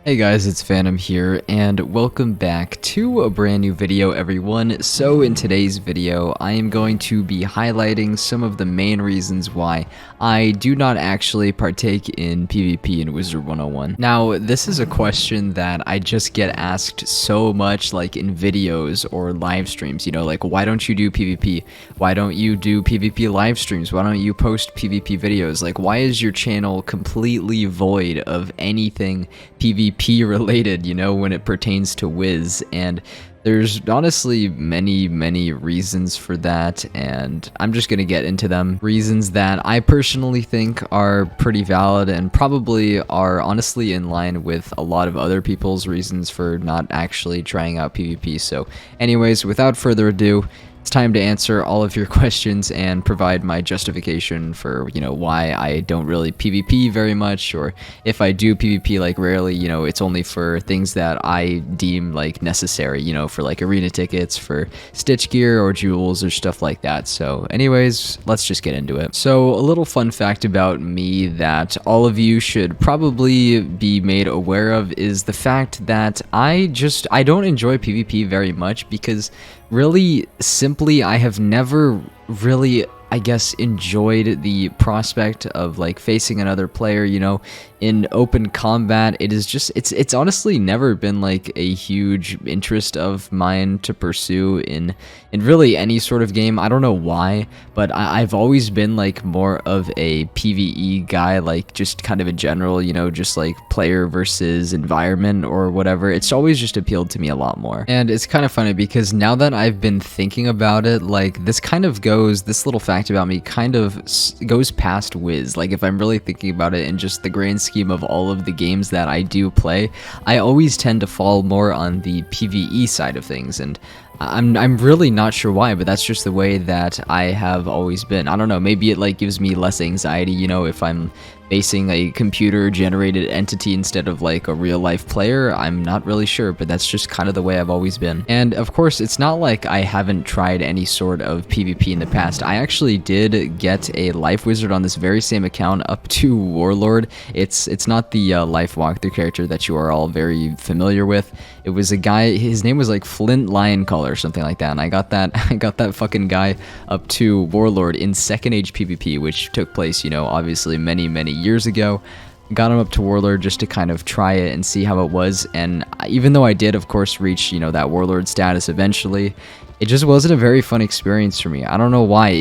Hey guys, it's Phantom here, and welcome back to a brand new video, everyone. So in today's video, I am going to be highlighting some of the main reasons why I do not actually partake in PvP in Wizard101. Now, this is a question that I just get asked so much, like in videos or live streams, like, why don't you do PvP? Why don't you do PvP live streams? Why don't you post PvP videos? Like, why is your channel completely void of anything PvP related, when it pertains to Wiz? And there's honestly many reasons for that, and I'm just gonna get into them. Reasons that I personally think are pretty valid and probably are honestly in line with a lot of other people's reasons for not actually trying out PvP. So anyways, without further ado, it's time to answer all of your questions and provide my justification for, why I don't really PvP very much, or if I do PvP, like, rarely, it's only for things that I deem, like, necessary, for, like, arena tickets, for stitch gear, or jewels, or stuff like that. So, anyways, let's just get into it. So, a little fun fact about me that all of you should probably be made aware of is the fact that I don't enjoy PvP very much because really, simply, I have never really, I guess, enjoyed the prospect of, like, facing another player, in open combat. It is just, it's honestly never been, like, a huge interest of mine to pursue in really any sort of game. I don't know why, but I've always been, like, more of a PvE guy, like, just kind of in general, just, like, player versus environment or whatever. It's always just appealed to me a lot more. And it's kind of funny because now that I've been thinking about it, like, this little fact about me kind of goes past Wiz. Like, if I'm really thinking about it in just the grand scheme of all of the games that I do play, I always tend to fall more on the PvE side of things, and I'm really not sure why, but that's just the way that I have always been. I don't know, maybe it, like, gives me less anxiety, if I'm facing a computer generated entity instead of, like, a real life player. I'm not really sure, but that's just kind of the way I've always been. And of course, it's not like I haven't tried any sort of PvP in the past. I actually did get a life wizard on this very same account up to Warlord. It's not the life walkthrough character that you are all very familiar with. It was a guy, his name was like Flint Lioncaller or something like that, and I got that fucking guy up to Warlord in Second Age PvP, which took place, obviously many years ago. Got him up to Warlord just to kind of try it and see how it was, and even though I did, of course, reach, that Warlord status eventually, it just wasn't a very fun experience for me. I don't know why.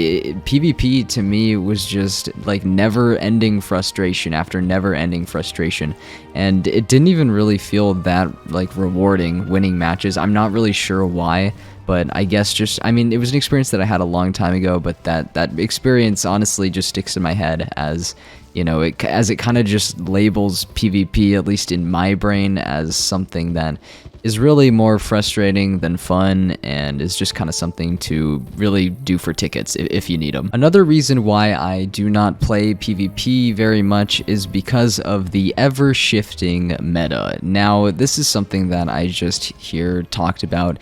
PvP to me was just like never-ending frustration after never-ending frustration, and it didn't even really feel that, like, rewarding winning matches. I'm not really sure why, but I guess it was an experience that I had a long time ago, but that experience honestly just sticks in my head as, as it kind of just labels PvP, at least in my brain, as something that is really more frustrating than fun, and is just kind of something to really do for tickets if you need them. Another reason why I do not play PvP very much is because of the ever-shifting meta. Now, this is something that I just hear talked about,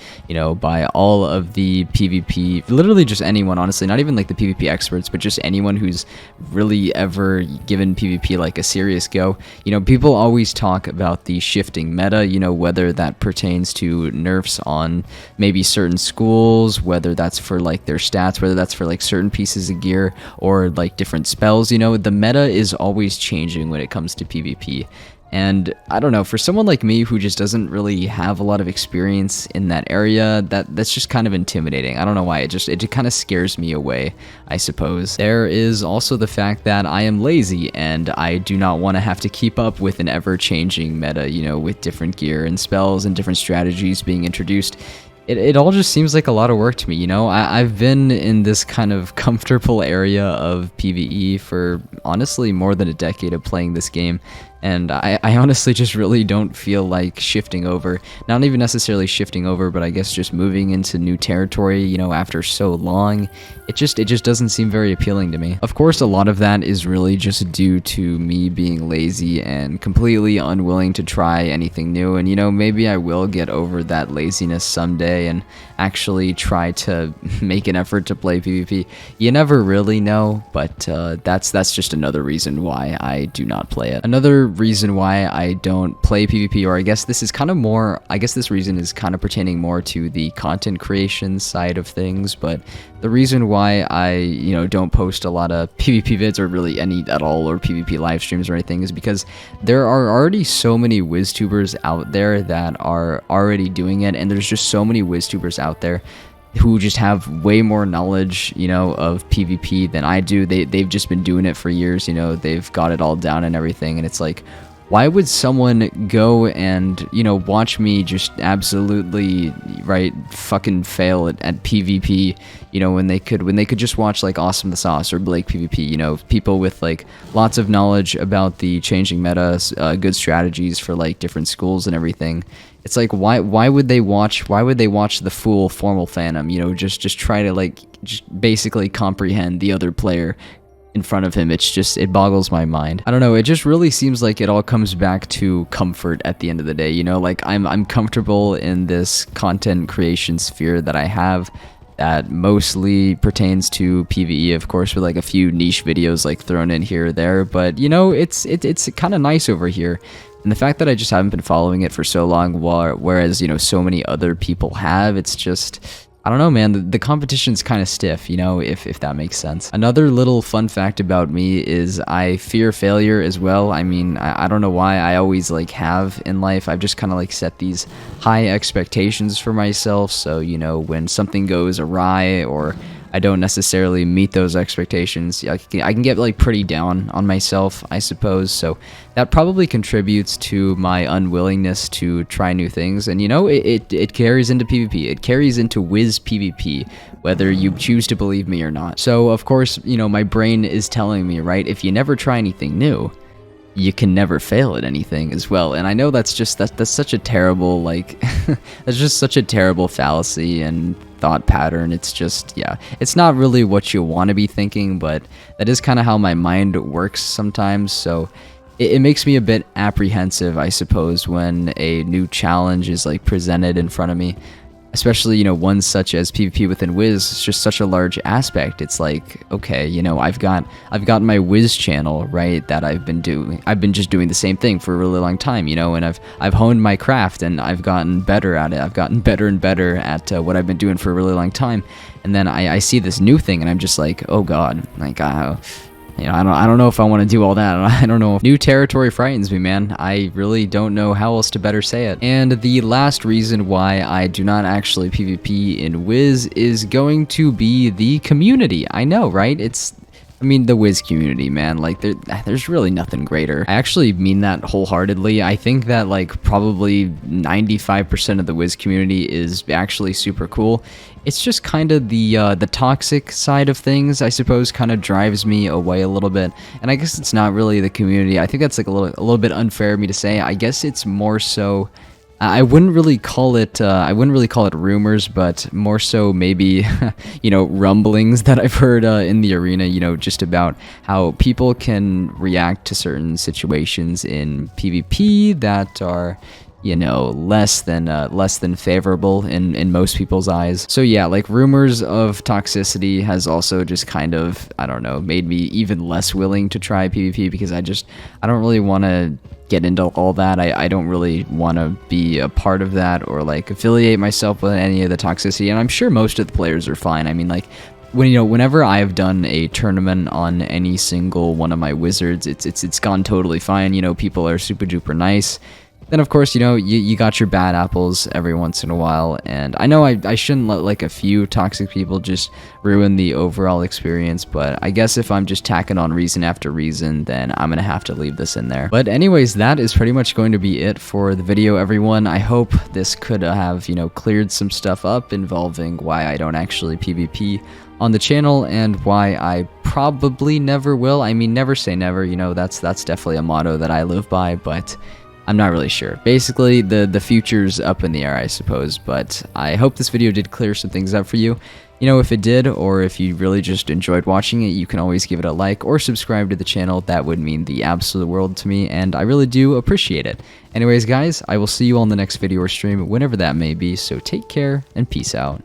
by all of the PvP, literally just anyone, honestly, not even like the PvP experts, but just anyone who's really ever given PvP like a serious go. People always talk about the shifting meta, whether that pertains to nerfs on maybe certain schools, whether that's for, like, their stats, whether that's for, like, certain pieces of gear, or, like, different spells. The meta is always changing when it comes to PvP. And I don't know, for someone like me who just doesn't really have a lot of experience in that area, that's just kind of intimidating. I don't know why, it just kind of scares me away, I suppose. There is also the fact that I am lazy, and I do not want to have to keep up with an ever-changing meta, with different gear and spells and different strategies being introduced. It all just seems like a lot of work to me, I've been in this kind of comfortable area of PvE for honestly more than a decade of playing this game, and I honestly just really don't feel like shifting over. Not even necessarily shifting over, but I guess just moving into new territory, after so long. It just doesn't seem very appealing to me. Of course, a lot of that is really just due to me being lazy and completely unwilling to try anything new, and maybe I will get over that laziness someday and actually try to make an effort to play PvP. You never really know, but that's just another reason why I do not play it. Another reason why I don't play PvP, or I guess this is kind of more, I guess this reason is kind of pertaining more to the content creation side of things, but the reason why I, you know, don't post a lot of PvP vids, or really any at all, or PvP live streams or anything, is because there are already so many WizTubers out there that are already doing it, and there's just so many WizTubers out there who just have way more knowledge, you know, of PvP than I do. They've just been doing it for years, you know, they've got it all down and everything, and it's like, why would someone go and, you know, watch me just absolutely, right, fucking fail at PvP, you know, when they could just watch like Awesome the Sauce or Blake PvP, you know, people with like lots of knowledge about the changing meta, good strategies for like different schools and everything. It's like, why would they watch the fool FormalPhantom, you know, just try to like just basically comprehend the other player in front of him. It's just, it boggles my mind. I don't know, it just really seems like it all comes back to comfort at the end of the day, you know, like I'm comfortable in this content creation sphere that I have that mostly pertains to PvE, of course, with like a few niche videos like thrown in here or there, but you know, it's kind of nice over here. And the fact that I just haven't been following it for so long, whereas, you know, so many other people have, it's just, I don't know, man, the competition's kind of stiff, you know, if that makes sense. Another little fun fact about me is I fear failure as well. I mean, I don't know why, I always like have in life. I've just kind of like set these high expectations for myself, so, you know, when something goes awry or I don't necessarily meet those expectations, I can get like pretty down on myself, I suppose, so that probably contributes to my unwillingness to try new things. And you know, it carries into PvP, it carries into Wiz PvP, whether you choose to believe me or not. So of course, you know, my brain is telling me, right, if you never try anything new, you can never fail at anything as well. And I know that's such a terrible, like, that's just such a terrible fallacy and thought pattern. It's just, yeah, it's not really what you want to be thinking, but that is kind of how my mind works sometimes. So it makes me a bit apprehensive, I suppose, when a new challenge is like presented in front of me. Especially, you know, ones such as PvP within Wiz. It's just such a large aspect. It's like, okay, you know, I've got my Wiz channel, right, that I've been just doing the same thing for a really long time, you know, and I've honed my craft and I've gotten better at it. I've gotten better and better at what I've been doing for a really long time. And then I see this new thing and I'm just like, oh god, like, you know, I don't know if I want to do all that. I don't know. New territory frightens me, man. I really don't know how else to better say it. And the last reason why I do not actually PvP in Wiz is going to be the community. I know, right? I mean, the Wiz community, man, like, there's really nothing greater. I actually mean that wholeheartedly. I think that, like, probably 95% of the Wiz community is actually super cool. It's just kind of the toxic side of things, I suppose, kind of drives me away a little bit. And I guess it's not really the community. I think that's, like, a little bit unfair of me to say. I guess it's more so, I wouldn't really call it rumors, but more so maybe, you know, rumblings that I've heard in the arena, you know, just about how people can react to certain situations in PvP that are, you know, less than favorable in most people's eyes. So yeah, like, rumors of toxicity has also just kind of, I don't know, made me even less willing to try PvP, because I don't really want to get into all that. I don't really want to be a part of that or like affiliate myself with any of the toxicity, and I'm sure most of the players are fine. I mean, like, whenever I've done a tournament on any single one of my wizards, it's gone totally fine. You know, people are super duper nice. Then, of course, you know, you got your bad apples every once in a while, and I know I shouldn't let, like, a few toxic people just ruin the overall experience, but I guess if I'm just tacking on reason after reason, then I'm gonna have to leave this in there. But anyways, that is pretty much going to be it for the video, everyone. I hope this could have, you know, cleared some stuff up involving why I don't actually PvP on the channel and why I probably never will. I mean, never say never, you know, that's definitely a motto that I live by, but I'm not really sure. Basically, the future's up in the air, I suppose, but I hope this video did clear some things up for you. You know, if it did, or if you really just enjoyed watching it, you can always give it a like or subscribe to the channel. That would mean the absolute world to me, and I really do appreciate it. Anyways, guys, I will see you on the next video or stream, whenever that may be, so take care, and peace out.